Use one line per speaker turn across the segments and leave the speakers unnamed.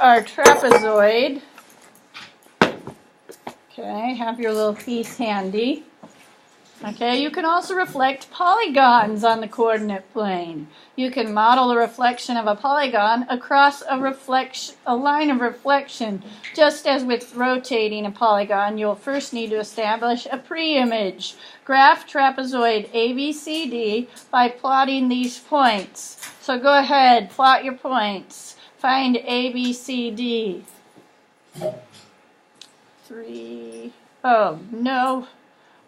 Our trapezoid. Okay, have your little piece handy. Okay, you can also reflect polygons on the coordinate plane. You can model the reflection of a polygon across a line of reflection. Just as with rotating a polygon, you'll first need to establish a pre-image. Graph trapezoid ABCD by plotting these points. So go ahead, plot your points. Find ABCD. 3. Oh, no.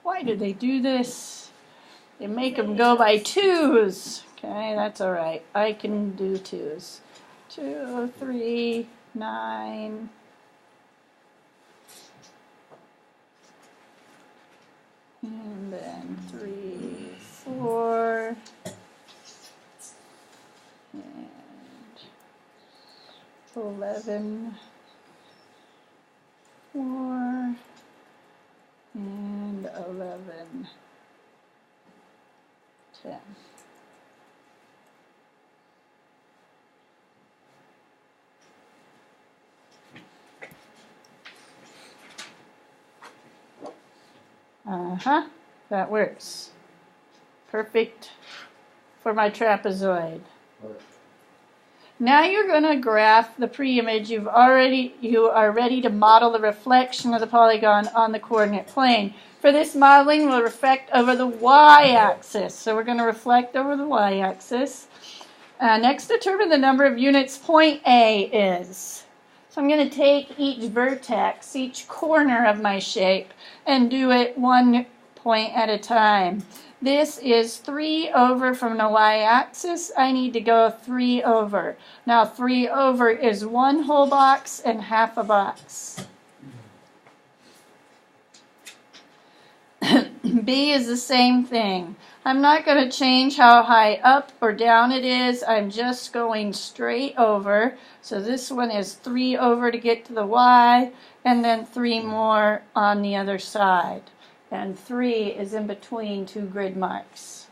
Why do they do this? They make them go by 2s. Okay, that's all right. I can do 2s. 2, 3, 9. And then 3, 4. And 11. 4. And 11, 10. That works. Perfect for my trapezoid. Now you're going to graph the pre-image. You are ready to model the reflection of the polygon on the coordinate plane. For this modeling, we'll reflect over the y-axis. So we're going to reflect over the y-axis. Next, determine the number of units point A is. So I'm going to take each vertex, each corner of my shape, and do it one point at a time. This is 3 over from the y-axis. I need to go 3 over. Now 3 over is 1 whole box and half a box. B is the same thing. I'm not going to change how high up or down it is. I'm just going straight over. So this one is 3 over to get to the y, and then 3 more on the other side. And 3 is in between 2 grid marks.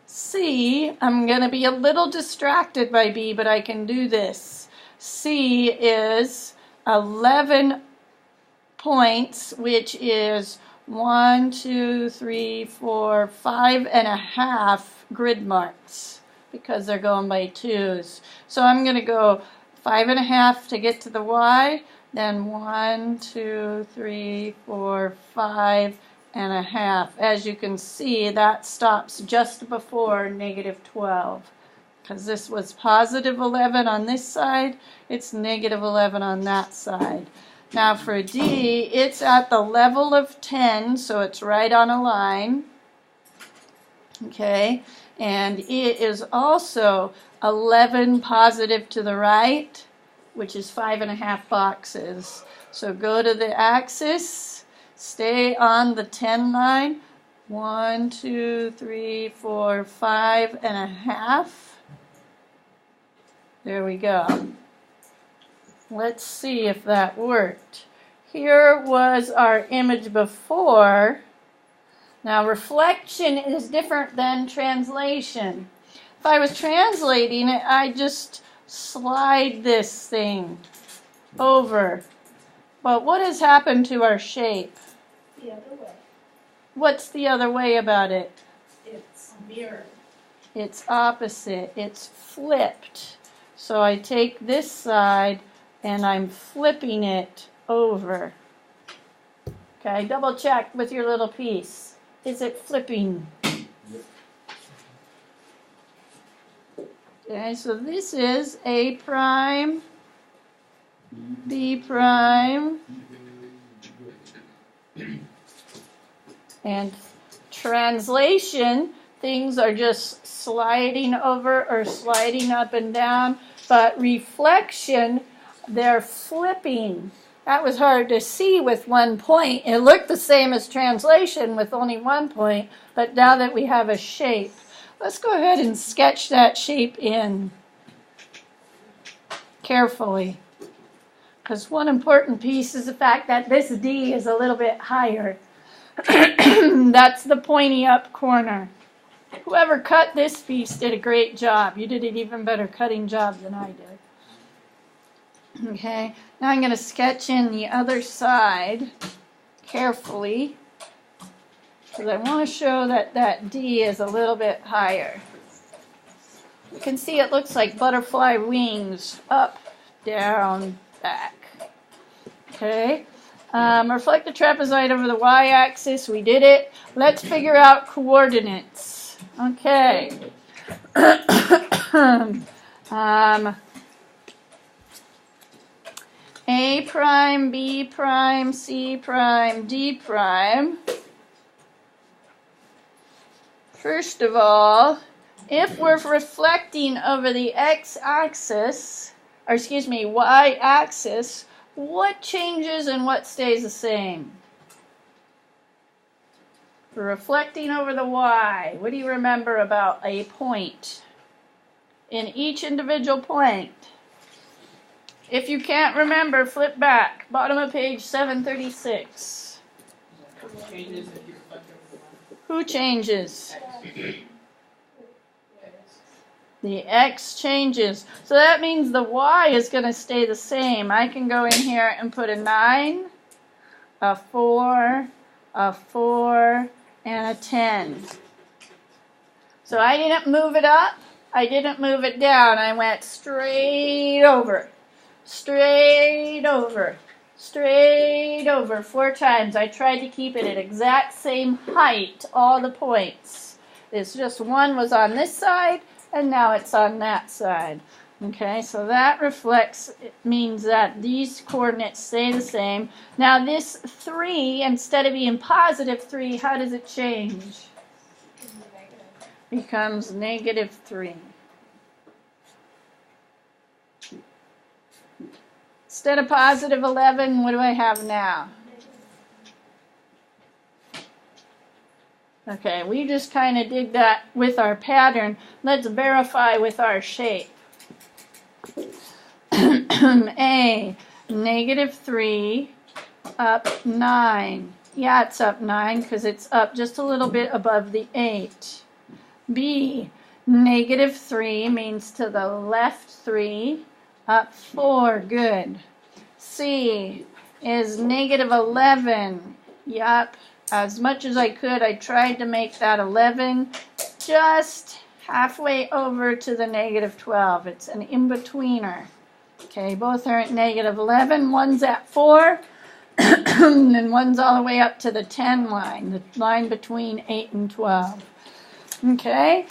C, I'm going to be a little distracted by B, but I can do this. C is 11 points, which is 1, 2, 3, 4, 5.5 grid marks because they're going by 2s. So I'm going to go 5.5 to get to the y. Then 1, 2, 3, 4, 5.5. As you can see, that stops just before negative 12. Because this was positive 11 on this side, it's negative 11 on that side. Now for D, it's at the level of 10, so it's right on a line. Okay, and it is also 11 positive to the right, which is 5.5 boxes. So go to the axis, stay on the 10 line. 1, 2, 3, 4, 5.5. There we go. Let's see if that worked. Here was our image before. Now reflection is different than translation. If I was translating it, I just slide this thing over. But what has happened to our shape?
The other way.
What's the other way about it?
It's mirrored.
It's opposite. It's flipped. So I take this side and I'm flipping it over. Okay, double check with your little piece. Is it flipping? Okay, so this is A prime, B prime, and translation, things are just sliding over or sliding up and down, but reflection, they're flipping. That was hard to see with 1 point. It looked the same as translation with only 1 point, but now that we have a shape, let's go ahead and sketch that shape in carefully. Because one important piece is the fact that this D is a little bit higher. That's the pointy up corner. Whoever cut this piece did a great job. You did an even better cutting job than I did. Okay, now I'm going to sketch in the other side carefully because I want to show that that D is a little bit higher. You can see it looks like butterfly wings, up, down, back. Okay, reflect the trapezoid over the y-axis. We did it. Let's figure out coordinates. Okay. A prime, B prime, C prime, D prime. First of all, if we're reflecting over the x-axis, or excuse me, y-axis, what changes and what stays the same? We're reflecting over the y. What do you remember about a point in each individual point? If you can't remember, flip back. Bottom of page 736. Who changes? The x changes. So that means the y is going to stay the same. I can go in here and put a 9, a 4, a 4, and a 10. So I didn't move it up. I didn't move it down. I went straight over. Straight over. Straight over 4 times. I tried to keep it at exact same height, all the points. It's just one was on this side, and now it's on that side. Okay, so that reflects, it means that these coordinates stay the same. Now this 3, instead of being positive 3, how does it change? Becomes negative 3. Instead of positive 11, what do I have now? Okay, we just kind of did that with our pattern. Let's verify with our shape. A, negative 3, up 9. Yeah, it's up 9 because it's up just a little bit above the 8. B, negative 3 means to the left 3, up 4, good. C is negative 11. Yup, as much as I could, I tried to make that 11 just halfway over to the negative 12. It's an in-betweener. Okay, both are at negative 11. One's at 4, and one's all the way up to the 10 line, the line between 8 and 12. Okay,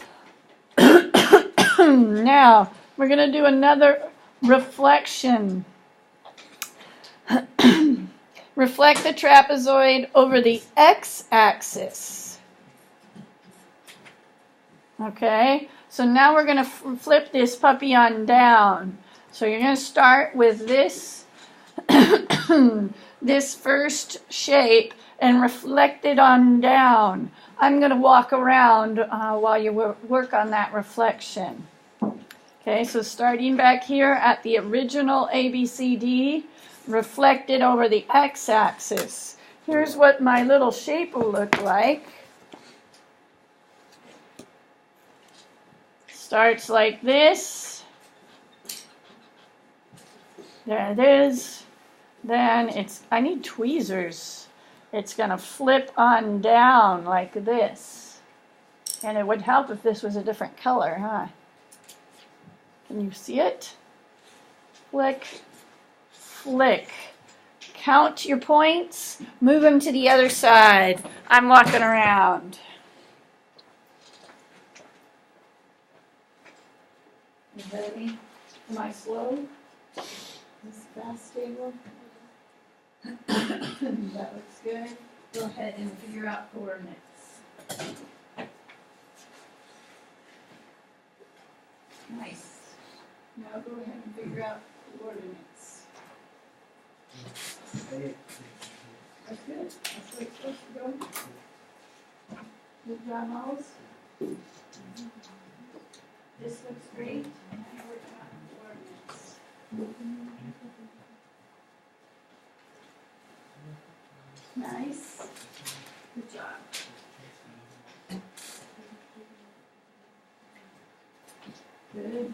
now we're going to do another reflection. Reflect the trapezoid over the x-axis. Okay, so now we're going to flip this puppy on down. So you're going to start with this, this first shape and reflect it on down. I'm going to walk around while you work on that reflection. Okay, so starting back here at the original ABCD, reflect it over the x-axis. Here's what my little shape will look like. Starts like this. There it is. Then I need tweezers. It's going to flip on down like this. And it would help if this was a different color, huh? Can you see it? Flick, flick. Count your points. Move them to the other side. I'm walking around. You ready? Am I slow? Is fast stable? That looks good. Go ahead and figure out coordinates. Nice. Now go ahead and figure out coordinates. That's good. That's where it's supposed to go. Good job, Hollis. This looks great. Now we're talking coordinates. Nice. Good job. Good.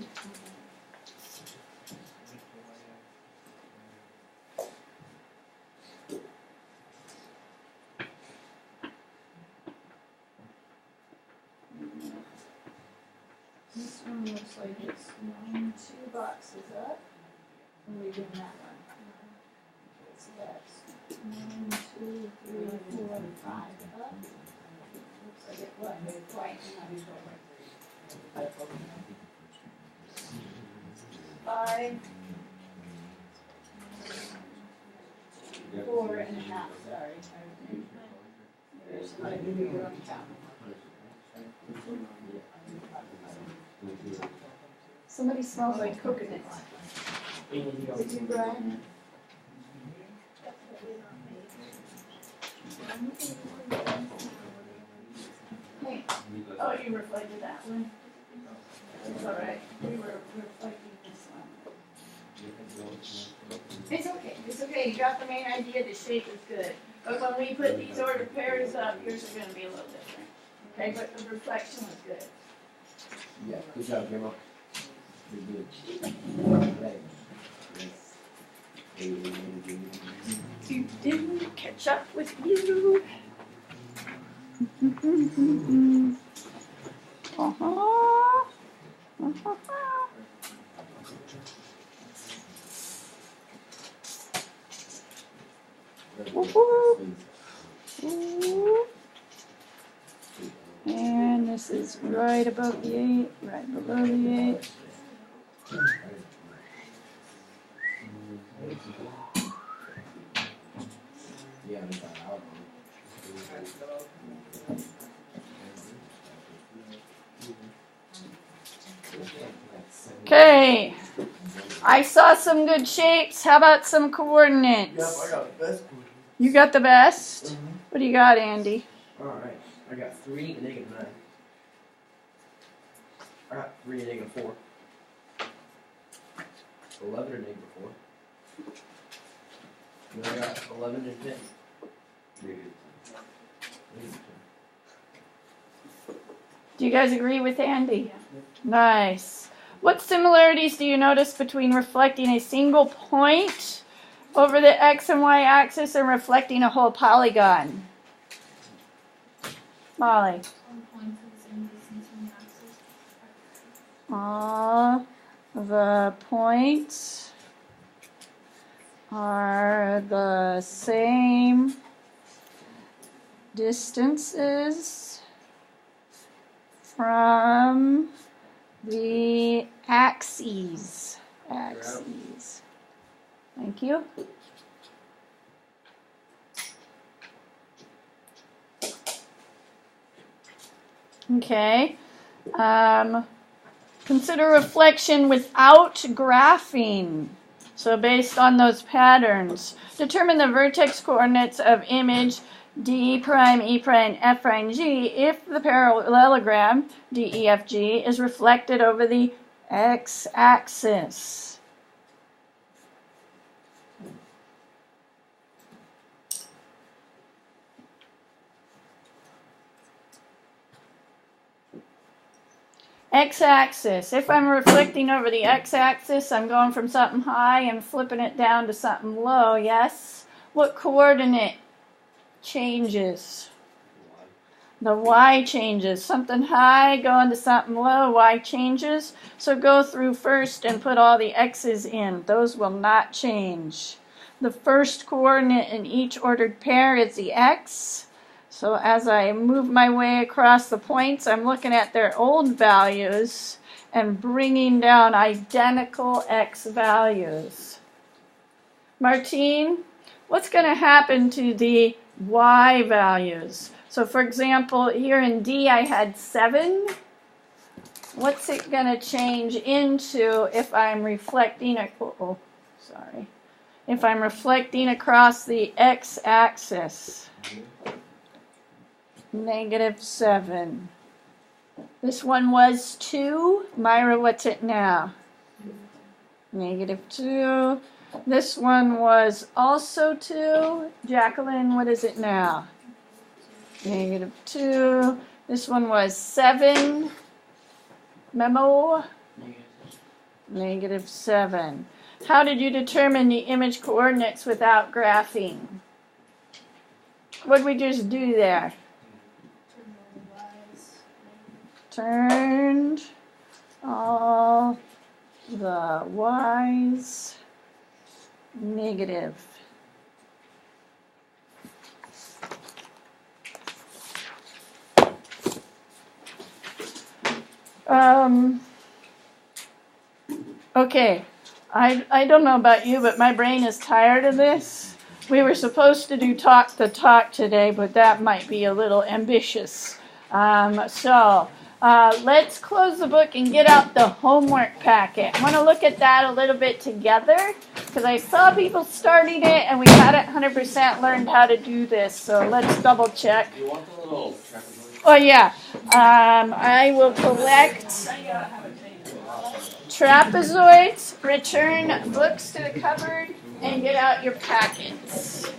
it's 1, 2 boxes up. Or are we doing that one? So that's 1, 2, 3, 4, 5 up. Looks like it wasn't quite enough. 5, 4.5, sorry. There's not a computer on top. Somebody smells like coconut. Is it you, Brian? Hey, oh, you reflected that one? It's all right. We were reflecting this one. It's okay. It's okay. You got the main idea. The shape is good. But when we put these ordered pairs up, yours are going to be a little different. Okay, but the reflection was good.
Yeah, good job, Grandma. You're good. Right.
You didn't catch up with you. Uh-huh. Uh-huh. Woohoo. Ooh. And this is right above the 8, right below the 8.
Yeah, I got out.
Okay, I saw some good shapes. How about some coordinates?
Yep, I got the best one.
You got the best? What do you got, Andy?
Alright, I got 3 and negative 9. I got 3 and negative 4. 11 and negative 4. And then I got 11 and 10. Negative 10.
Do you guys agree with Andy? Nice. What similarities do you notice between reflecting a single point over the X and Y axis and reflecting a whole polygon? Molly. All the points are the same distances from the axes. Axes. Thank you. Okay. Consider reflection without graphing. So based on those patterns, determine the vertex coordinates of image D prime, E prime, F prime, G if the parallelogram DEFG is reflected over the x-axis. X-axis. If I'm reflecting over the x-axis, I'm going from something high and flipping it down to something low, yes? What coordinate changes? The y changes. Something high going to something low, y changes. So go through first and put all the x's in. Those will not change. The first coordinate in each ordered pair is the x. So as I move my way across the points, I'm looking at their old values and bringing down identical x values. Martine, what's going to happen to the y values? So for example, here in D I had 7. What's it going to change into if I'm reflecting if I'm reflecting across the x-axis? -7. This one was 2. Myra, what's it now? -2. This one was also 2. Jacqueline, what is it now? -2. This one was 7. Memo? -7. How did you determine the image coordinates without graphing? What did we just do there? Turned all the y's negative. Okay, I don't know about you, but my brain is tired of this. We were supposed to do talk the talk today, but that might be a little ambitious. Let's close the book and get out the homework packet. I want to look at that a little bit together because I saw people starting it and we hadn't 100% learned how to do this. So let's double check.
You want the little trapezoid?
Oh yeah, I will collect trapezoids, return books to the cupboard, and get out your packets.